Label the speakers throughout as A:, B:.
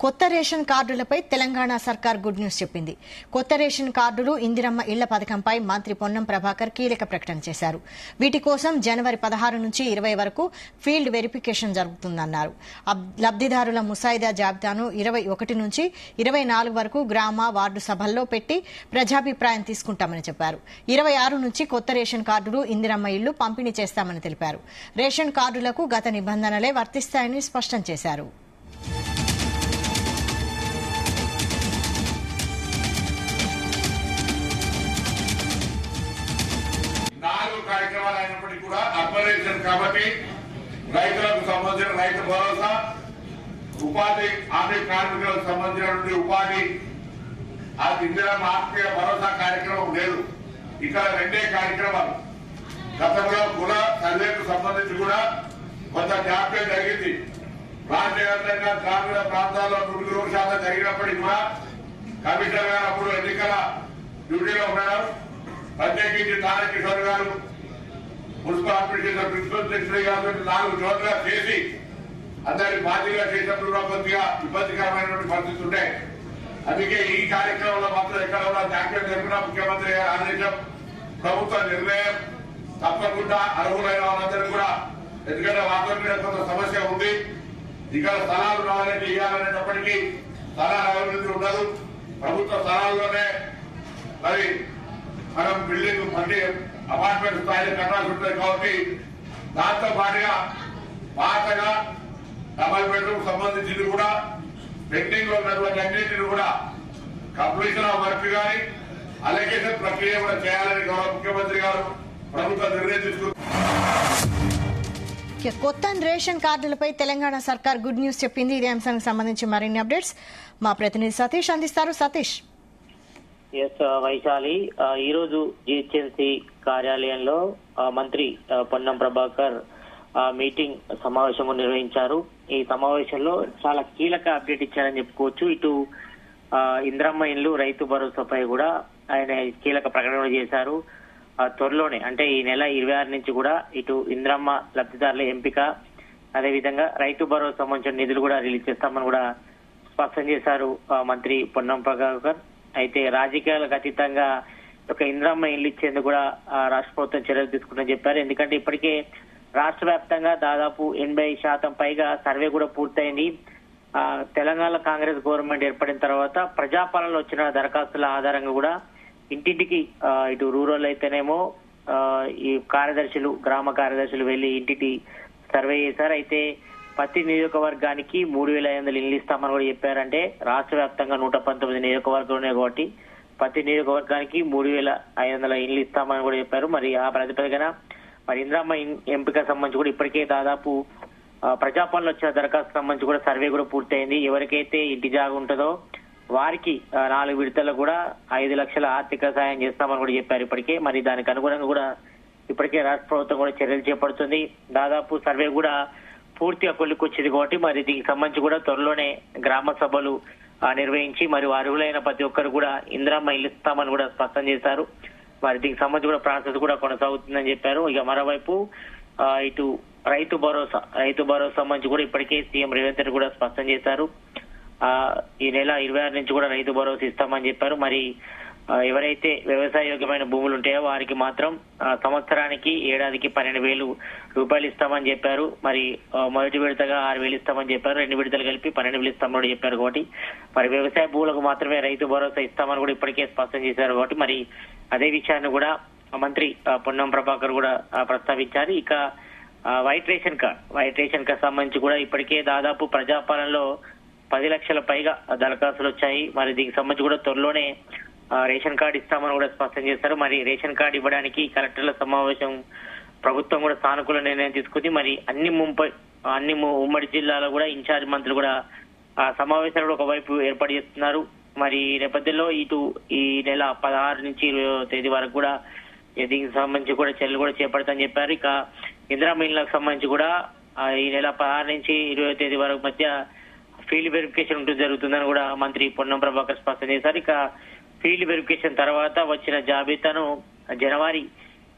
A: కొత్త రేషన్ కార్డులపై తెలంగాణ సర్కార్ good news చెప్పింది. కొత్త రేషన్ కార్డులు, ఇందిరమ్మ ఇళ్ల పథకంపై మంత్రి పొన్నం ప్రభాకర్ కీలక ప్రకటన చేశారు. వీటి కోసం జనవరి 16 నుంచి 20 వరకు ఫీల్డ్ వెరిఫికేషన్ జరుగుతుందన్నారు. లబ్దిదారుల ముసాయిదా జాబితాను 21 నుంచి 24 వరకు గ్రామ, వార్డు సభల్లో పెట్టి ప్రజాభిప్రాయం తీసుకుంటామని చెప్పారు. 26 నుంచి కొత్త రేషన్ కార్డులు, ఇందిరమ్మ ఇళ్లు పంపిణీ చేస్తామని తెలిపారు. రేషన్ కార్డులకు గత నిబంధనలే వర్తిస్తాయని స్పష్టం చేశారు.
B: కార్యక్రమాలు అయినప్పటికీ కూడా అర్బనైజేషన్ కాబట్టి రైతులకు సంబంధించిన రైతు భరోసా, ఉపాధి హామీ కార్మికులకు సంబంధించినటువంటి ఉపాధి, ఆ ఇందిరమ్మ ఆత్మీయ భరోసా కార్యక్రమం లేదు. ఇక్కడ రెండే కార్యక్రమాలు. గతంలో కుల సర్వేకు సంబంధించి కూడా కొంత జాప్యం జరిగింది. ప్రాంతీయంగా గ్రామీణ ప్రాంతాల్లో 100% జరిగినప్పటికీ కూడా కమిషనర్ గారు అప్పుడు ఎన్నికల డ్యూటీలో ఉన్నారు. ప్రత్యేకించి తారకిషోర్ గారు మున్సిపల్ అడ్మినిస్ట్రేషన్ ప్రిన్సిపల్ సెక్రటరీ గారు 4 చోట్ల చేసి అందరి బాధ్యతగా చేసినప్పుడు కొద్దిగా ఇబ్బందికరమైనటువంటి పరిస్థితి ఉంటాయి. అందుకే ఈ కార్యక్రమంలో మాత్రం ఎక్కడ కూడా జాప్యం జరిపిన ముఖ్యమంత్రి గారి ఆదేశం, ప్రభుత్వ నిర్ణయం తప్పకుండా అర్హులైన వాళ్ళందరూ కూడా, ఎందుకంటే వాటిలో మీద కొంత సమస్య ఉంది. ఇక్కడ స్థలాలు రావాలంటే ఇవ్వాలనేటప్పటికీ స్థలాల అభివృద్ధి ఉండదు. ప్రభుత్వ స్థలాల్లోనే మరి మనం బిల్డింగ్ మళ్ళీ అపార్ట్మెంట్ స్థాయిలో కట్టాల్సి ఉంటుంది. కాబట్టి దాంతో పాటుగా పాతగా డబల్ బెడ్రూమ్ సంబంధించింది కూడా పెండింగ్ లో ఉన్నటువంటి అన్నింటిని కూడా కంప్లీషన్ ఆఫ్ వర్క్ గాని అలొకేషన్ ప్రక్రియ కూడా చేయాలని గౌరవ ముఖ్యమంత్రి గారు ప్రభుత్వం నిర్ణయం తీసుకుంది.
A: కొత్త రేషన్ కార్డులపై తెలంగాణ సర్కార్ గుడ్ న్యూస్ చెప్పింది. ఇదే అంశానికి సంబంధించి మరిన్ని అప్డేట్స్ మా ప్రతినిధి సతీష్ అందిస్తారు. సతీష్.
C: వైశాలి, ఈ రోజు జిహెచ్ఎంసీ కార్యాలయంలో మంత్రి పొన్నం ప్రభాకర్ మీటింగ్ సమావేశం నిర్వహించారు. ఈ సమావేశంలో చాలా కీలక అప్డేట్ ఇచ్చారని చెప్పుకోవచ్చు. ఇటు ఇందిరమ్మ ఇల్లు, రైతు భరోసాపై కూడా ఆయన కీలక ప్రకటన చేశారు. త్వరలోనే అంటే ఈ నెల 26 నుంచి కూడా ఇటు ఇందిరమ్మ లబ్ధిదారుల ఎంపిక, అదేవిధంగా రైతు భరోసా సంబంధించిన నిధులు కూడా రిలీజ్ చేస్తామని కూడా స్పష్టం చేశారు మంత్రి పొన్నం ప్రభాకర్. అయితే రాజకీయాలకు అతీతంగా ఒక ఇందిరమ్మ ఇల్లు ఇచ్చేందుకు కూడా రాష్ట్ర ప్రభుత్వం చర్యలు తీసుకుందని చెప్పారు. ఎందుకంటే ఇప్పటికే రాష్ట్ర వ్యాప్తంగా దాదాపు 80% పైగా సర్వే కూడా పూర్తయింది. తెలంగాణ కాంగ్రెస్ గవర్నమెంట్ ఏర్పడిన తర్వాత ప్రజాపాలనలో వచ్చిన దరఖాస్తుల ఆధారంగా కూడా ఇంటింటికి ఇటు రూరల్ అయితేనేమో ఈ కార్యదర్శులు, గ్రామ కార్యదర్శులు వెళ్లి ఇంటికి సర్వే చేశారు. అయితే ప్రతి నియోజకవర్గానికి 3,500 ఇల్లు ఇస్తామని కూడా చెప్పారంటే రాష్ట్ర వ్యాప్తంగా 119 నియోజకవర్గాలు ఉన్నాయి కాబట్టి ప్రతి నియోజకవర్గానికి 3,500 ఇల్లు ఇస్తామని కూడా చెప్పారు. మరి ఆ ప్రాతిపదికన మరి ఇందిరమ్మ ఎంపిక సంబంధించి కూడా ఇప్పటికే దాదాపు ప్రజాపాలనలో వచ్చిన దరఖాస్తు సంబంధించి కూడా సర్వే కూడా పూర్తయింది. ఎవరికైతే ఇంటి జాగా ఉంటుందో వారికి 4 విడతలు కూడా 5 లక్షల ఆర్థిక సాయం చేస్తామని కూడా చెప్పారు ఇప్పటికే. మరి దానికి అనుగుణంగా కూడా ఇప్పటికే రాష్ట్ర ప్రభుత్వం కూడా చర్యలు చేపడుతుంది. దాదాపు సర్వే కూడా పూర్తిగా కొలిక్కొచ్చింది కాబట్టి మరి దీనికి సంబంధించి కూడా త్వరలోనే గ్రామ సభలు నిర్వహించి మరి అర్హులైన ప్రతి ఒక్కరు కూడా ఇందిరమ్మ ఇల్లు ఇస్తామని కూడా స్పష్టం చేశారు. మరి దీనికి సంబంధించి కూడా ప్రాసెస్ కూడా కొనసాగుతుందని చెప్పారు. ఇక మరోవైపు ఇటు రైతు భరోసా సంబంధించి కూడా ఇప్పటికే సీఎం రేవంత్ రెడ్డి కూడా స్పష్టం చేశారు. ఈ నెల 26 నుంచి కూడా రైతు భరోసా ఇస్తామని చెప్పారు. మరి ఎవరైతే వ్యవసాయ యోగ్యమైన భూములు ఉంటాయో వారికి మాత్రం సంవత్సరానికి ఏడాదికి 12,000 రూపాయలు ఇస్తామని చెప్పారు. మరి మొదటి విడతగా 6,000 ఇస్తామని చెప్పారు. 2 విడతలు కలిపి 12,000 ఇస్తామని చెప్పారు. కాబట్టి మరి వ్యవసాయ భూములకు మాత్రమే రైతు భరోసా ఇస్తామని కూడా ఇప్పటికే స్పష్టం చేశారు. కాబట్టి మరి అదే విషయాన్ని కూడా మంత్రి పొన్నం ప్రభాకర్ కూడా ప్రస్తావించారు. ఇక వైట్ రేషన్ కార్డ్ సంబంధించి కూడా ఇప్పటికే దాదాపు ప్రజాపాలనలో 10 లక్షల పైగా దరఖాస్తులు వచ్చాయి. మరి దీనికి సంబంధించి కూడా త్వరలోనే రేషన్ కార్డు ఇస్తామని కూడా స్పష్టం చేశారు. మరి రేషన్ కార్డు ఇవ్వడానికి కలెక్టర్ల సమావేశం ప్రభుత్వం కూడా సానుకూల నిర్ణయం తీసుకుంది. మరి అన్ని ఉమ్మడి జిల్లాలో కూడా ఇన్ఛార్జ్ మంత్రులు కూడా ఆ సమావేశాలు కూడా ఒకవైపు ఏర్పాటు చేస్తున్నారు. మరి నేపథ్యంలో ఇటు ఈ నెల 16 నుంచి 20వ తేదీ వరకు కూడా దీనికి సంబంధించి కూడా చర్యలు కూడా చేపడతామని చెప్పారు. ఇక ఇందిరమ్మ ఇళ్లకు సంబంధించి కూడా ఈ నెల 16 నుంచి 20వ తేదీ వరకు మధ్య ఫీల్డ్ వెరిఫికేషన్ జరుగుతుందని కూడా మంత్రి పొన్నం ప్రభాకర్ స్పష్టం చేశారు. ఇక ఫీల్డ్ వెరిఫికేషన్ తర్వాత వచ్చిన జాబితాను జనవరి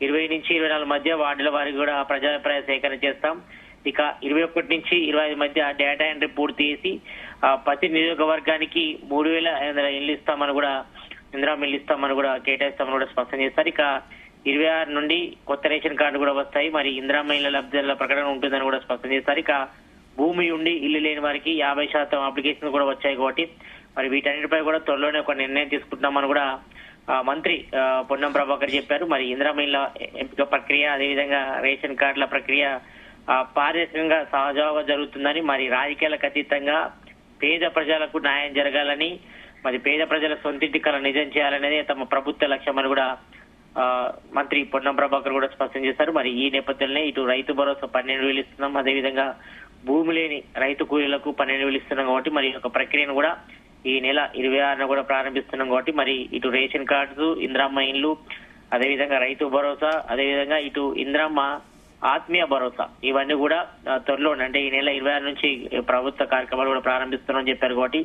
C: 20 నుంచి 24 మధ్య వార్డుల వారికి కూడా ప్రజాభిప్రాయ సేకరణ చేస్తాం. ఇక 21 నుంచి 25 మధ్య డేటా ఎంట్రీ పూర్తి చేసి ప్రతి నియోజకవర్గానికి 3,500 ఇళ్లు ఇస్తామని కూడా ఇందిరమ్మ ఇళ్లు ఇస్తామని కూడా కేటాయిస్తామని కూడా స్పష్టం చేస్తారు. ఇక 26 నుండి కొత్త రేషన్ కార్డు కూడా వస్తాయి. మరి ఇందిరమ్మ ఇళ్ల లబ్ధిదారుల ప్రకటన ఉంటుందని కూడా స్పష్టం చేస్తారు. ఇక భూమి ఉండి ఇల్లు లేని వారికి 50% అప్లికేషన్ కూడా వచ్చాయి కాబట్టి మరి వీటన్నిటిపై కూడా త్వరలోనే ఒక నిర్ణయం తీసుకుంటున్నామని కూడా మంత్రి పొన్నం ప్రభాకర్ చెప్పారు. మరి ఇందిరమ్మ ఇళ్ల ఎంపిక ప్రక్రియ అదేవిధంగా రేషన్ కార్డుల ప్రక్రియ పారదర్శకంగా సహజంగా జరుగుతుందని, మరి రాజకీయాలకు అతీతంగా పేద ప్రజలకు న్యాయం జరగాలని, మరి పేద ప్రజల సొంతింటి కల నిజం చేయాలనేది తమ ప్రభుత్వ లక్ష్యమని కూడా మంత్రి పొన్నం ప్రభాకర్ కూడా స్పష్టం చేశారు. మరి ఈ నేపథ్యంలోనే ఇటు రైతు భరోసా 12,000 ఇస్తున్నాం, అదేవిధంగా భూమి లేని రైతు కూలీలకు 12,000 ఇస్తున్నాం కాబట్టి మరి ఒక ప్రక్రియను కూడా ఈ నెల 26న కూడా ప్రారంభిస్తున్నాం కాబట్టి మరి ఇటు రేషన్ కార్డు, ఇందిరమ్మ ఇల్లు, అదేవిధంగా రైతు భరోసా, అదేవిధంగా ఇటు ఇందిరమ్మ ఆత్మీయ భరోసా ఇవన్నీ కూడా త్వరలో అంటే ఈ నెల 26 నుంచి ప్రభుత్వ కార్యక్రమాలు కూడా ప్రారంభిస్తున్నామని చెప్పారు కాబట్టి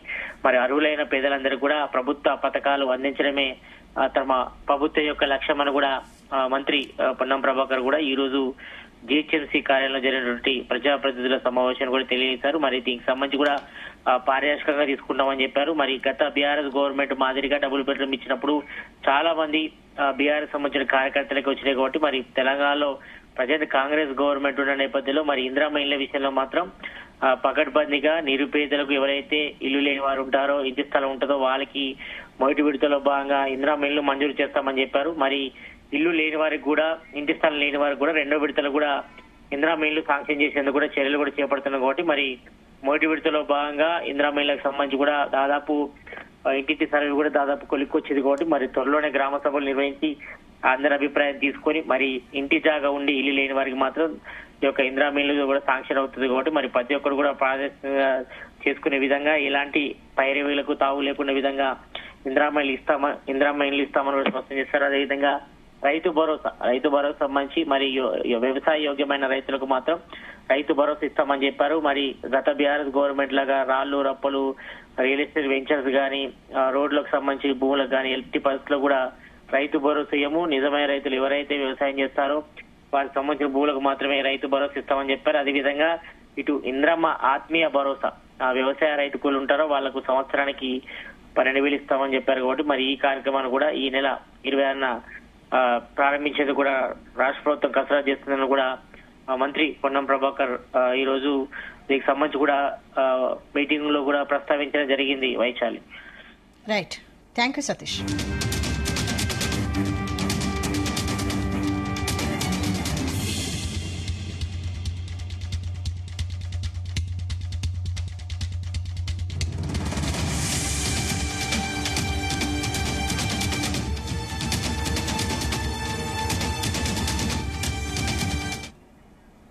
C: మరి అర్హులైన పేదలందరికీ కూడా ప్రభుత్వ పథకాలు అందించడమే తమ ప్రభుత్వం యొక్క లక్ష్యం అని కూడా మంత్రి పొన్నం ప్రభాకర్ కూడా ఈ రోజు జిహెచ్ఎంసీ కార్యాలయంలో జరిగినటువంటి ప్రజాప్రతినిధుల సమావేశాన్ని కూడా తెలియజేశారు. మరి దీనికి సంబంధించి కూడా పారదర్శకంగా తీసుకుంటామని చెప్పారు. మరి గత బీఆర్ఎస్ గవర్నమెంట్ మాదిరిగా డబుల్ బెడ్రూమ్ ఇచ్చినప్పుడు చాలా మంది బీఆర్ఎస్ సంబంధించిన కార్యకర్తలకు వచ్చినాయి కాబట్టి మరి తెలంగాణలో ప్రజెంట్ కాంగ్రెస్ గవర్నమెంట్ ఉన్న నేపథ్యంలో మరి ఇందిరమ్మ ఇళ్ల విషయంలో మాత్రం పకడ్బందీగా నిరుపేదలకు ఎవరైతే ఇల్లు లేని వారు ఉంటారో, ఇంటి స్థలం ఉంటుందో వాళ్ళకి మొదటి విడతలో భాగంగా ఇందిరమ్మ ఇల్లు మంజూరు చేస్తామని చెప్పారు. మరి ఇల్లు లేని వారికి కూడా, ఇంటి స్థలం లేని వారికి కూడా 2వ విడతలు కూడా ఇందిరమ్మ ఇల్లు శాంక్షన్ చేసేందుకు కూడా చర్యలు కూడా చేపడుతున్నాం కాబట్టి మరి మొదటి విడతలో భాగంగా ఇందిరమ్మ ఇళ్లకు సంబంధించి కూడా దాదాపు ఇంటింటి సర్వే కూడా దాదాపు కొలిక్కొచ్చింది కాబట్టి మరి త్వరలోనే గ్రామ సభలు నిర్వహించి అందరి అభిప్రాయం తీసుకొని మరి ఇంటి జాగా ఉండి ఇల్లు లేని వారికి మాత్రం ఈ యొక్క ఇందిరమ్మ ఇల్లు కూడా శాంక్షన్ అవుతుంది కాబట్టి మరి ప్రతి ఒక్కరు కూడా ప్రాధాన్యతంగా చేసుకునే విధంగా ఎలాంటి పైరవీలకు తావు లేకుండా విధంగా ఇందిరమ్మ ఇల్లు ఇస్తామని కూడా స్పష్టం చేస్తారు. అదేవిధంగా రైతు భరోసా సంబంధించి మరి వ్యవసాయ యోగ్యమైన రైతులకు మాత్రం రైతు భరోసా ఇస్తామని చెప్పారు. మరి గత బీఆర్ఎస్ గవర్నమెంట్ లాగా రాళ్లు రప్పలు రియల్ ఎస్టేట్ వెంచర్స్ గానీ రోడ్లకు సంబంధించి భూములకు గానీ ఎట్టి పరిస్థితుల్లో కూడా రైతు భరోసా ఇయ్యము, నిజమైన రైతులు ఎవరైతే వ్యవసాయం చేస్తారో వారికి సంబంధించిన భూములకు మాత్రమే రైతు భరోసా ఇస్తామని చెప్పారు. అదేవిధంగా ఇటు ఇందిరమ్మ ఆత్మీయ భరోసా వ్యవసాయ రైతు కూలీలు ఉంటారో వాళ్లకు సంవత్సరానికి 12,000 ఇస్తామని చెప్పారు కాబట్టి మరి ఈ కార్యక్రమాన్ని కూడా ఈ నెల 26న ప్రారంభించేందుకు కూడా రాష్ట్ర ప్రభుత్వం కసరత్తు చేస్తుందని కూడా మంత్రి పొన్నం ప్రభాకర్ ఈ రోజు దీనికి సంబంధించి కూడా మీటింగ్ లో కూడా ప్రస్తావించడం జరిగింది. Vaishali.
A: Right, thank you Satish.